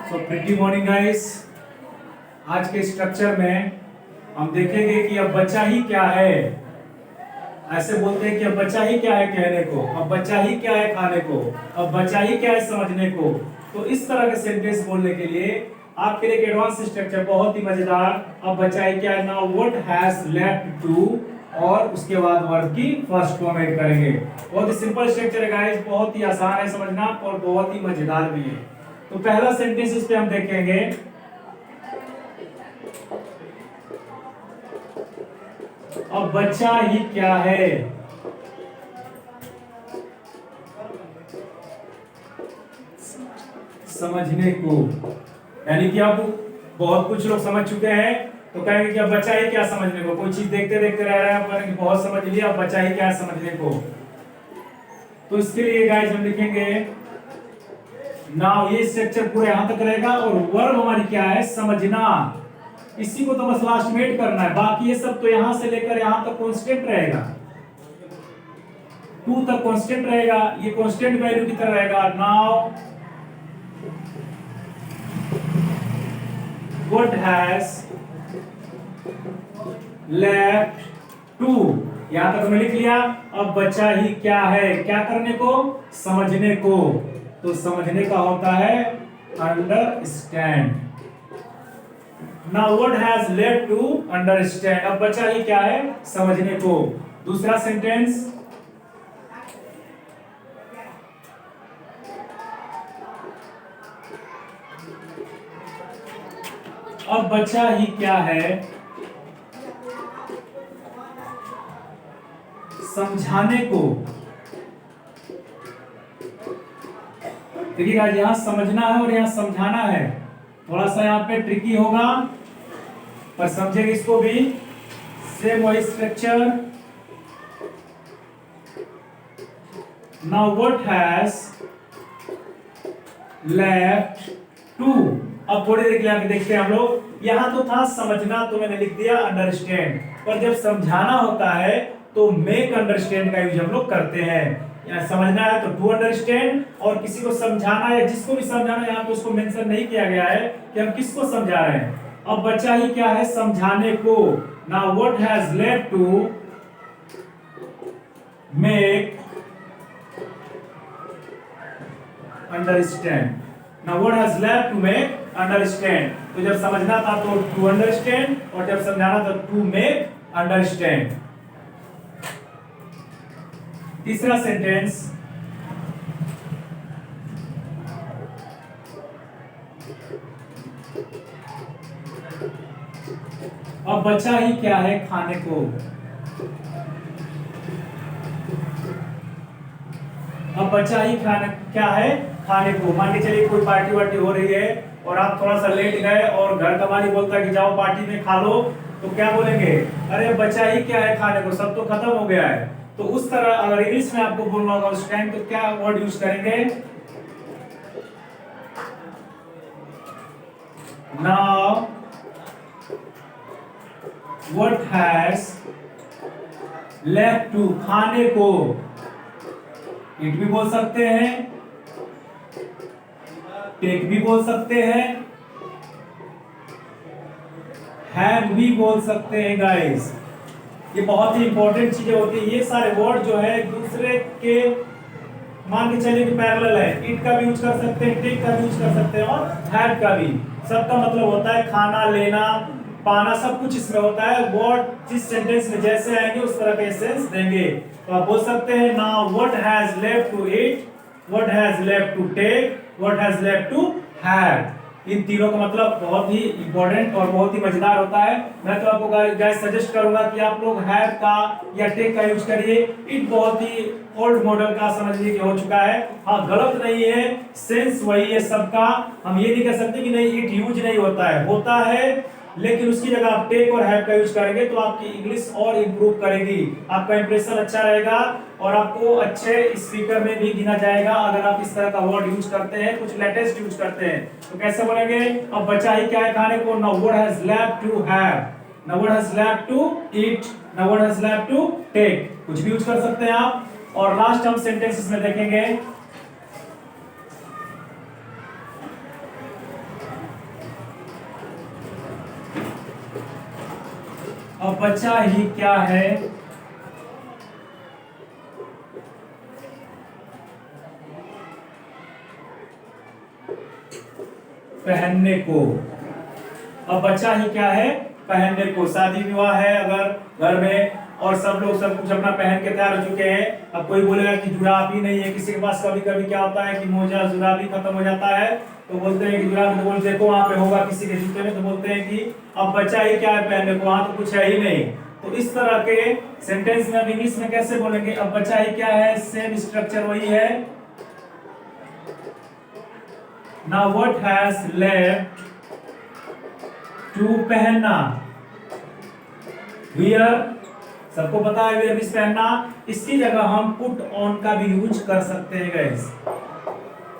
So pretty morning guys. आज के structure में हम देखेंगे कि अब बचा ही क्या है। ऐसे बोलते हैं कि अब बचा ही क्या है कहने को, अब बचा ही क्या है खाने को, अब बचा ही क्या है समझने को। तो इस तरह के सेंटेंस बोलने के लिए आपके लिए एक एडवांस स्ट्रक्चर बहुत ही मजेदार। अब बचा ही क्या है, now what has left to, और उसके बाद वर्ब की फर्स्ट फॉर्म ऐड करेंगे। बहुत ही सिंपल स्ट्रक्चर है गाइस, बहुत ही आसान है समझना और बहुत ही मजेदार भी है। तो पहला सेंटेंस इस पे हम देखेंगे, अब बच्चा ही क्या है। समझने को, यानी कि अब बहुत कुछ लोग समझ चुके हैं तो कहेंगे कि अब बचा ही क्या समझने को। कोई चीज देखते देखते रह रहे हैं पर बहुत समझ लिया, अब बचा ही क्या समझने को। तो इसके लिए गाइस हम लिखेंगे नाउ, ये स्ट्रक्चर पूरे यहां तक रहेगा और वर्ब हमारी क्या है, समझना। इसी को तो बस लास्ट में ऐड करना है, बाकी ये सब तो यहां से लेकर यहां तक कांस्टेंट रहेगा, टू तक कांस्टेंट रहेगा, ये कांस्टेंट वैल्यू की तरह रहेगा। Now what has left to, यहां तक हमने लिख लिया। अब बचा ही क्या है, क्या करने को, समझने को। तो समझने का होता है understand. Now what has left to understand, अब बचा ही क्या है, समझने को। दूसरा सेंटेंस, अब बचा ही क्या है, समझाने को। देखिएगा यहां समझना है और यहां समझाना है, थोड़ा सा यहाँ पे ट्रिकी होगा पर समझेंगे इसको भी। सेम वही structure. Now what has left to, अब थोड़ी देर के लिए आगे देखते हैं हम लोग। यहां तो था समझना, तो मैंने लिख दिया अंडरस्टैंड, पर जब समझाना होता है तो मेक अंडरस्टैंड का यूज हम लोग करते हैं। या समझना है तो टू अंडरस्टैंड, और किसी को समझाना है, जिसको भी समझाना है, यहाँ पे उसको मेंशन नहीं किया गया है कि हम किसको समझा रहे हैं। अब बचा ही क्या है, समझाने को। Now what has left to make understand, now what has left to make understand. तो जब समझना था तो टू अंडरस्टैंड, और जब समझाना था टू मेक अंडरस्टैंड। तीसरा सेंटेंस, अब बचा ही क्या है, खाने को। अब बचा ही खाना क्या है, खाने को। मान के चलिए कोई पार्टी वार्टी हो रही है और आप थोड़ा सा लेट गए और घर का मालिक बोलता है कि जाओ पार्टी में खा लो, तो क्या बोलेंगे, अरे बचा ही क्या है खाने को, सब तो खत्म हो गया है। तो उस तरह अगर इंग्लिश में आपको बोलना होगा उस टाइम तो क्या वर्ड यूज करेंगे, now what has left to, खाने को। इट भी बोल सकते हैं, टेक भी बोल सकते हैं, हैव भी बोल सकते हैं गाइस। ये बहुत ही इंपॉर्टेंट चीजें होती है। ये सारे वर्ड जो है एक दूसरे के मान के चलिए कि पैरेलल है। इट का भी यूज कर सकते हैं, टेक का भी यूज कर सकते हैं, और हैव का भी। सबका मतलब होता है खाना, लेना, पाना, सब कुछ इसमें होता है। वर्ड जिस सेंटेंस में जैसे आएंगे उस तरह का सेंस देंगे। तो आप बोल सकते हैं now what has left to eat, what has left to take, what has left to have. इन तीनों का मतलब बहुत ही इंपॉर्टेंट और बहुत ही मजेदार होता है। मैं तो आपको गाइस सजेस्ट करूंगा कि आप लोग हैव का या टेक का यूज करिए। इट बहुत ही ओल्ड मॉडल का समझ लीजिए कि हो चुका है। हाँ, गलत नहीं है, सेंस वही है सबका। हम ये नहीं कह सकते कि नहीं इट यूज नहीं होता है, होता है, लेकिन उसकी जगह आप टेक और हैव का यूज करेंगे तो आपकी इंग्लिश और इंप्रूव करेगी, आपका इंप्रेशन अच्छा रहेगा और आपको अच्छे स्पीकर में भी गिना जाएगा अगर आप इस तरह का वर्ड यूज करते हैं, कुछ लेटेस्ट यूज करते हैं। तो कैसे बोलेंगे, अब बचा ही क्या है खाने को, now what has left to have, now what has left to eat, now what has left to take, कुछ भी यूज कर सकते हैं आप। और लास्ट हम सेंटेंसेस में देखेंगे अब बचा ही क्या है, पहनने को। अब बचा ही क्या है, पहनने को। शादी विवाह है अगर घर में और सब लोग सब कुछ अपना पहन के तैयार हो चुके हैं, अब कोई बोलेगा कि जुराब ही नहीं है किसी के पास। कभी कभी क्या होता है कि मोजा जुराब ही खत्म हो जाता है, तो बोलते हैं कि जुराब, तो बोलते देखो वहां पे होगा किसी के जूते में, तो बोलते हैं कि अब बचा ही क्या है पहनने को, वहां तो कुछ है ही नहीं। तो इस तरह के सेंटेंस में इंग्लिश में कैसे बोलेंगे, अब बचा ही क्या है, सेम स्ट्रक्चर वही है। Now what has left to, पहनना, वियर, सबको पता है वियर मींस पहनना। इसकी जगह हम पुट ऑन का भी यूज कर सकते हैं गाइस।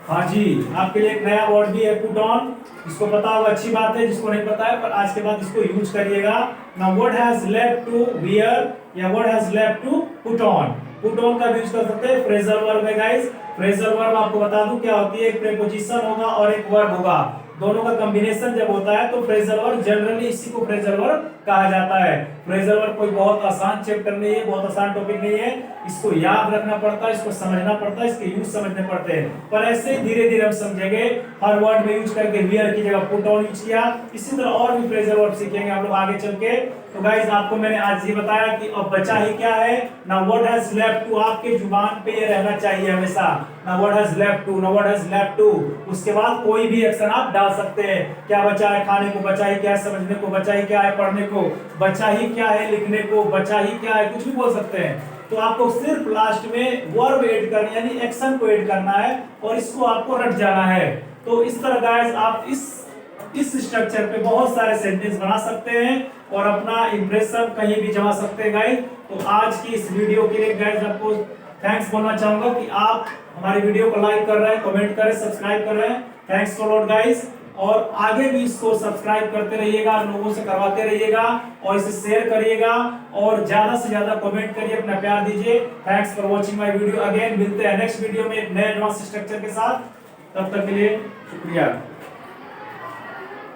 हाँ जी, आपके लिए एक नया वर्ड भी है पुट ऑन, जिसको पता होगा अच्छी बात है, जिसको नहीं पता है पर आज के बाद इसको यूज करिएगा। Now what has left to wear या what has left to put on, put on का भी यूज कर सकते हैं। फ्रेजल वर्ब है गाइस। फ्रेजल वर्ब आपको बता दूं क्या होती है, एक प्रीपोजिशन होगा और एक वर्ब होगा, दोनों का कॉम्बिनेशन जब होता है तो फ्रेजल वर्ब, जनरली इसी को फ्रेजल वर्ब कहा जाता है। फ्रेजल वर्ब कोई बहुत आसान चैप्टर नहीं है, बहुत आसान टॉपिक नहीं है, इसको याद रखना पड़ता है, इसको समझना पड़ता है, इसके यूज समझने पड़ते हैं, पर ऐसे धीरे धीरे हम समझेंगे। हर वर्ड में यूज करके वियर की जगह पुट ऑन यूज किया, इसी तरह और भी फ्रेजल वर्ब सीखेंगे हम लोग आगे चल के। तो गाइस आपको मैंने आज ये बताया कि अब बचा ही क्या है, ना व्हाट हैज लेफ्ट टू, आपके जुबान पे ये रहना चाहिए हमेशा, ना व्हाट हैज लेफ्ट टू, ना व्हाट हैज लेफ्ट टू। उसके बाद कोई भी एक्शन आप डाल सकते हैं, क्या बचा है खाने को, बचा ही क्या है समझने को, बचा ही क्या है पढ़ने को, बचा ही क्या है लिखने को, बचा ही क्या है, कुछ भी बोल सकते हैं। तो आपको सिर्फ लास्ट में वर्ब ऐड करना यानी एक्शन को ऐड करना है और इसको आपको रट जाना है। तो इस तरह गाइस आप इस स्ट्रक्चर पे बहुत सारे सेंटेंस बना सकते हैं और अपना इंप्रेशन कहीं भी जमा सकते हैं गाइस। तो आज की इस वीडियो के लिए गाइस आपको थैंक्स बोलना चाहूंगा कि आप हमारी वीडियो को लाइक कर रहे हैं, कमेंट कर रहे हैं, सब्सक्राइब कर रहे हैं। थैंक्स फॉर लॉट गाइस, और आगे भी इसको सब्सक्राइब करते रहिएगा, लोगों से करवाते रहिएगा और इसे शेयर करिएगा और ज्यादा से ज्यादा कमेंट करिए, अपना प्यार दीजिए। Thanks for watching my video. Again मिलते हैं नेक्स्ट वीडियो में एक नए एडवांस स्ट्रक्चर के साथ, तब तक के लिए शुक्रिया।